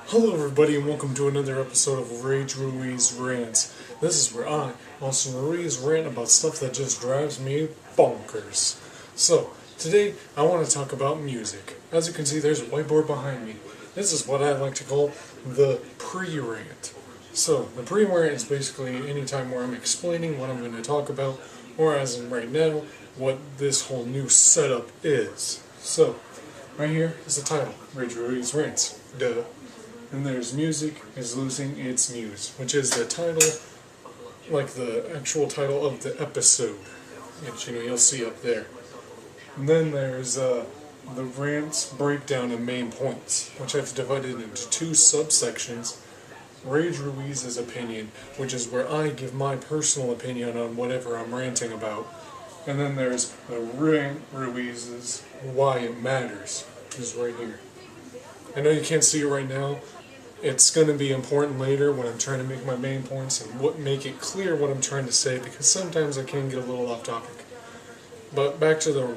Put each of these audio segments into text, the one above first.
Hello everybody and welcome to another episode of RageRuizRants. This is where I, Austin Ruiz, rant about stuff that just drives me bonkers. So, today I want to talk about music. As you can see, there's a whiteboard behind me. This is what I like to call the pre-rant. So, the pre-rant is basically any time where I'm explaining what I'm going to talk about, or as in right now, what this whole new setup is. So, right here is the title, RageRuizRants. Duh. And there's music is losing its muse, which is the title, like the actual title of the episode, which you'll see up there. And then there's the rant's breakdown and main points, which I've divided into two subsections. Rage Ruiz's opinion, which is where I give my personal opinion on whatever I'm ranting about. And then there's the Rant Ruiz's why it matters, which is right here. I know you can't see it right now. It's going to be important later when I'm trying to make my main points and make it clear what I'm trying to say, because sometimes I can get a little off topic. But back to the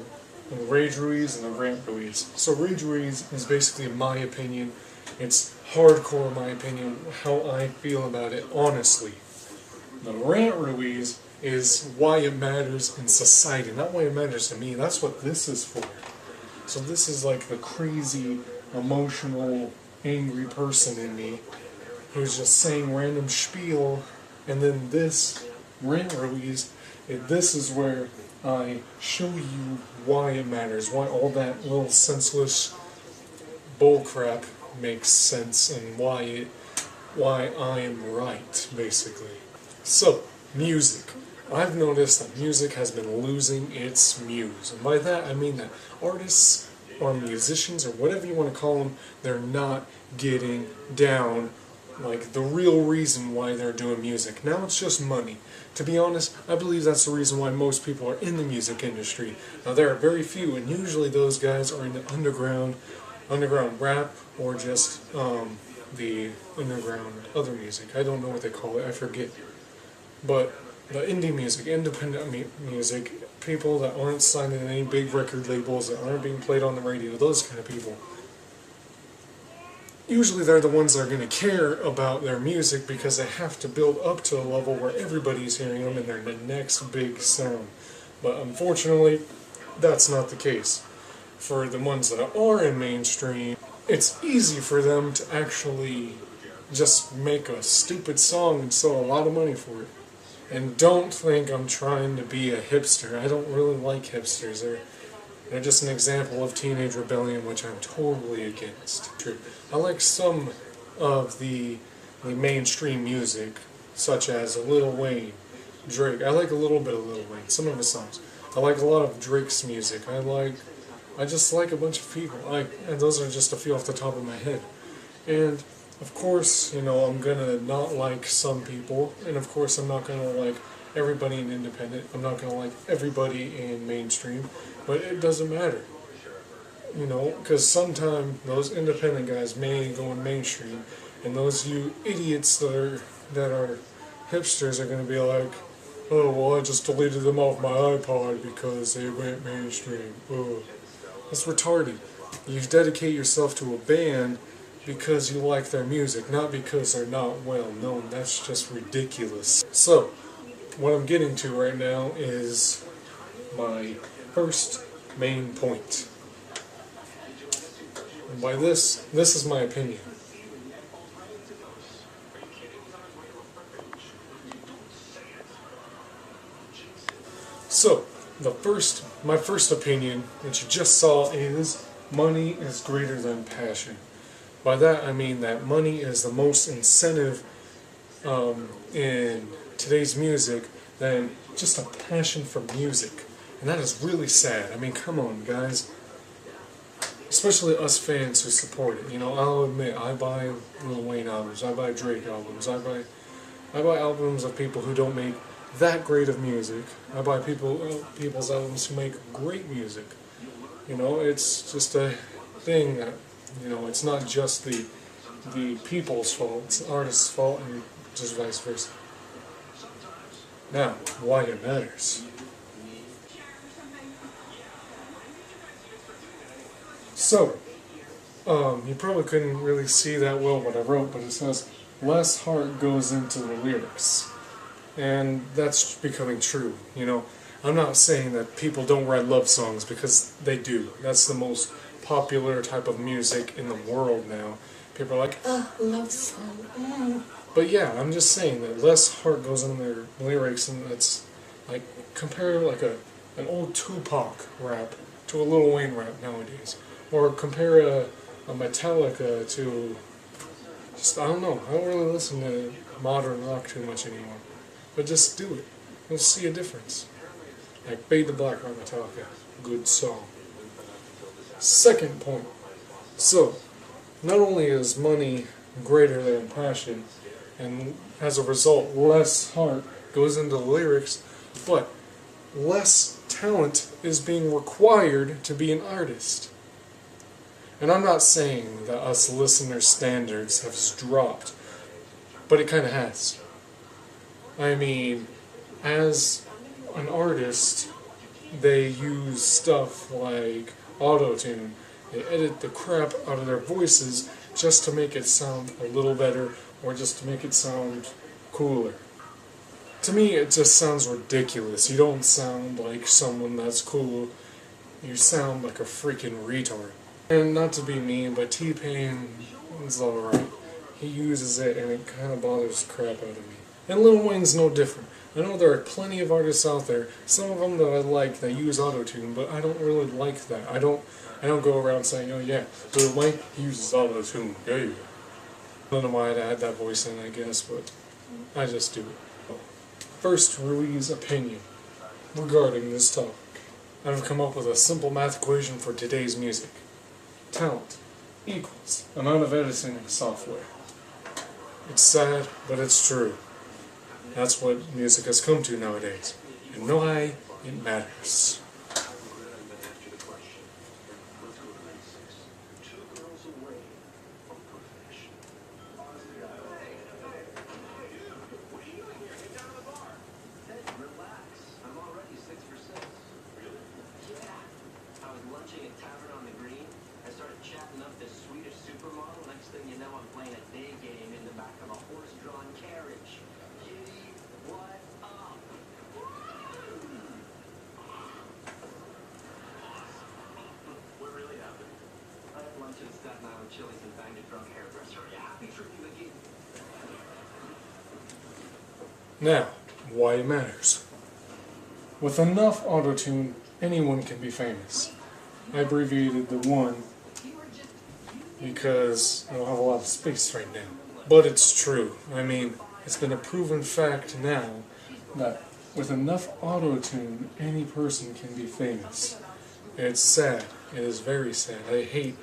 Rage Ruiz and the Rant Ruiz. So Rage Ruiz is basically my opinion. It's hardcore my opinion, how I feel about it, honestly. The Rant Ruiz is why it matters in society, not why it matters to me. That's what this is for. So this is like the crazy, emotional, angry person in me who's just saying random spiel, and then this Rant Ruiz, this is where I show you why it matters, why all that little senseless bullcrap makes sense, and why I am right, basically. So, music. I've noticed that music has been losing its muse, and by that I mean that artists or musicians, or whatever you want to call them, they're not getting down like the real reason why they're doing music. Now it's just money. To be honest, I believe that's the reason why most people are in the music industry. Now there are very few, and usually those guys are in the underground rap, or just the underground other music. I don't know what they call it, I forget. But the indie music, independent music, people that aren't signed in any big record labels, that aren't being played on the radio, those kind of people. Usually they're the ones that are going to care about their music because they have to build up to a level where everybody's hearing them and they're the next big sound. But unfortunately, that's not the case. For the ones that are in mainstream, it's easy for them to actually just make a stupid song and sell a lot of money for it. And don't think I'm trying to be a hipster. I don't really like hipsters. They're just an example of teenage rebellion, which I'm totally against. I like some of the mainstream music, such as Lil Wayne, Drake. I like a little bit of Lil Wayne, some of his songs. I like a lot of Drake's music. I just like a bunch of people. And those are just a few off the top of my head. And of course, I'm gonna not like some people, and of course I'm not gonna like everybody in independent, I'm not gonna like everybody in mainstream, but it doesn't matter. Because sometimes those independent guys may go in mainstream, and those you idiots that are hipsters are gonna be like, oh, well, I just deleted them off my iPod because they went mainstream. Oh, that's retarded. You dedicate yourself to a band because you like their music, not because they're not well known. That's just ridiculous. So, what I'm getting to right now is my first main point. And by this is my opinion. So, my first opinion that you just saw is money is greater than passion. By that I mean that money is the most incentive in today's music than just a passion for music. And that is really sad. I mean, come on, guys. Especially us fans who support it. I'll admit, I buy Lil Wayne albums, I buy Drake albums, I buy albums of people who don't make that great of music. I buy people's albums who make great music. It's just a thing that, it's not just the people's fault, it's the artist's fault, and just vice versa. Now, why it matters. So, You probably couldn't really see that well what I wrote, but it says, less heart goes into the lyrics. And that's becoming true, you know. I'm not saying that people don't write love songs, because they do. That's the most popular type of music in the world now. People are like, love song. But yeah, I'm just saying that less heart goes in their lyrics, and that's like, compare like an old Tupac rap to a Lil Wayne rap nowadays. Or compare a Metallica to, just, I don't know, I don't really listen to modern rock too much anymore. But just do it. You'll see a difference. Like Fade to Black by Metallica. Good song. Second point. So, not only is money greater than passion, and as a result, less heart goes into the lyrics, but less talent is being required to be an artist. And I'm not saying that us listener standards have dropped, but it kind of has. I mean, as an artist, they use stuff like auto-tune. They edit the crap out of their voices just to make it sound a little better, or just to make it sound cooler. To me, it just sounds ridiculous. You don't sound like someone that's cool. You sound like a freaking retard. And not to be mean, but T-Pain is alright. He uses it and it kind of bothers the crap out of me. And Lil Wayne's no different. I know there are plenty of artists out there, some of them that I like, that use auto-tune, but I don't really like that. I don't go around saying, oh yeah, Lil Wayne, he uses auto-tune, yeah. I don't know why I'd add that voice in, I guess, but I just do it. First, Ruiz's opinion regarding this topic. I've come up with a simple math equation for today's music. Talent equals amount of editing software. It's sad, but it's true. That's what music has come to nowadays. And why it matters. Chatting up this Swedish supermodel. Next thing you know, I'm playing a day game in the back of a horse-drawn carriage. Kitty, what up? What really happened? I had lunch at Staten Island Chili's and banged a drunk hairdresser. Are you happy, Tricky McGee? Now, why it matters. With enough auto-tune, anyone can be famous. I abbreviated the one because I don't have a lot of space right now. But it's true. I mean, it's been a proven fact now that with enough auto-tune, any person can be famous. It's sad. It is very sad. I hate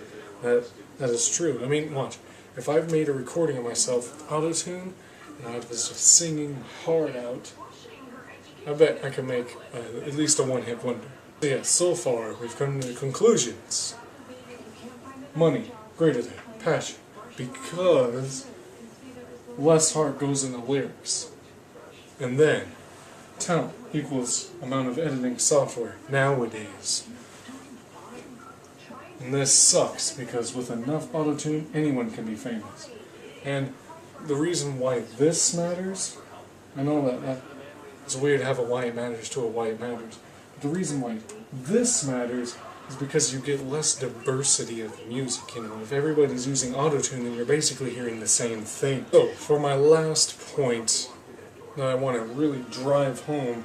that that is true. I mean, watch. If I've made a recording of myself with auto-tune, and I was just singing hard out, I bet I can make at least a one-hit wonder. So yeah, so far we've come to the conclusions. Money greater than passion, because less heart goes in the lyrics. And then, talent equals amount of editing software nowadays. And this sucks, because with enough auto-tune, anyone can be famous. And the reason why this matters, I know that it's weird to have a why it matters to a why it matters. But the reason why this matters is because you get less diversity of music. You know, if everybody's using auto-tune, then you're basically hearing the same thing. So, for my last point that I want to really drive home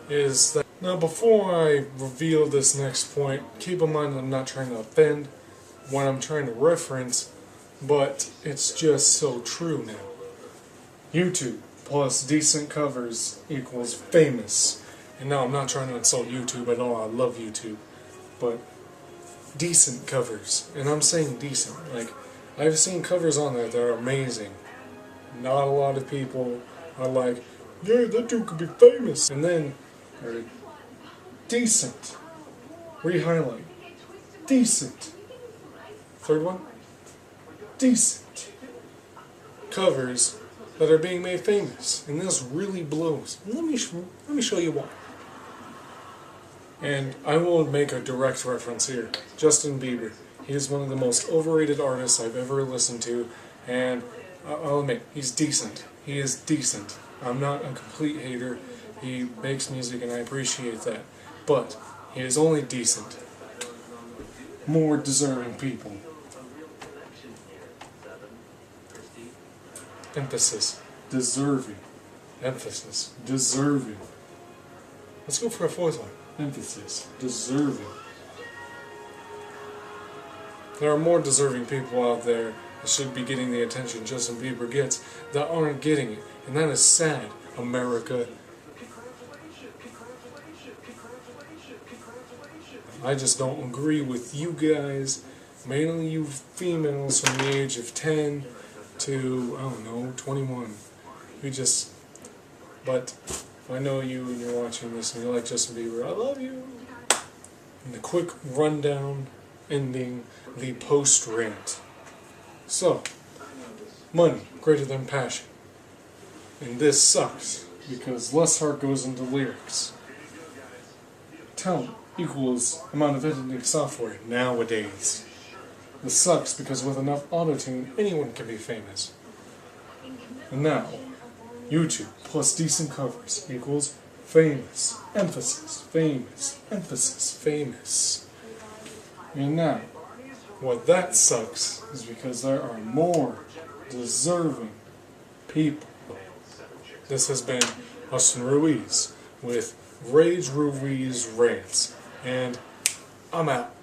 is that, now before I reveal this next point, keep in mind that I'm not trying to offend what I'm trying to reference, but it's just so true now. YouTube plus decent covers equals famous. And now I'm not trying to insult YouTube at all, I love YouTube. But decent covers, and I'm saying decent, like, I've seen covers on there that are amazing. Not a lot of people are like, yeah, that dude could be famous. And then, decent. Re-highlight. Decent. Third one? Decent. Covers that are being made famous. And this really blows. Let me show you why. And I will make a direct reference here. Justin Bieber. He is one of the most overrated artists I've ever listened to, and I'll admit, he's decent. He is decent. I'm not a complete hater. He makes music and I appreciate that. But he is only decent. More deserving people. Emphasis. Deserving. Emphasis. Deserving. Let's go for a fourth one. Emphasis. Deserving. There are more deserving people out there that should be getting the attention Justin Bieber gets that aren't getting it. And that is sad, America. I just don't agree with you guys, mainly you females from the age of 10 to, I don't know, 21. But if I know you and you're watching this and you like Justin Bieber, I love you. And the quick rundown ending the post-rant. So, money greater than passion. And this sucks, because less heart goes into lyrics. Talent equals amount of editing software nowadays. This sucks because with enough auto-tune, anyone can be famous. And now, YouTube plus decent covers equals famous. Emphasis, famous, emphasis, famous. And now, what that sucks is because there are more deserving people. This has been Austin Ruiz with RageRuizRants, and I'm out.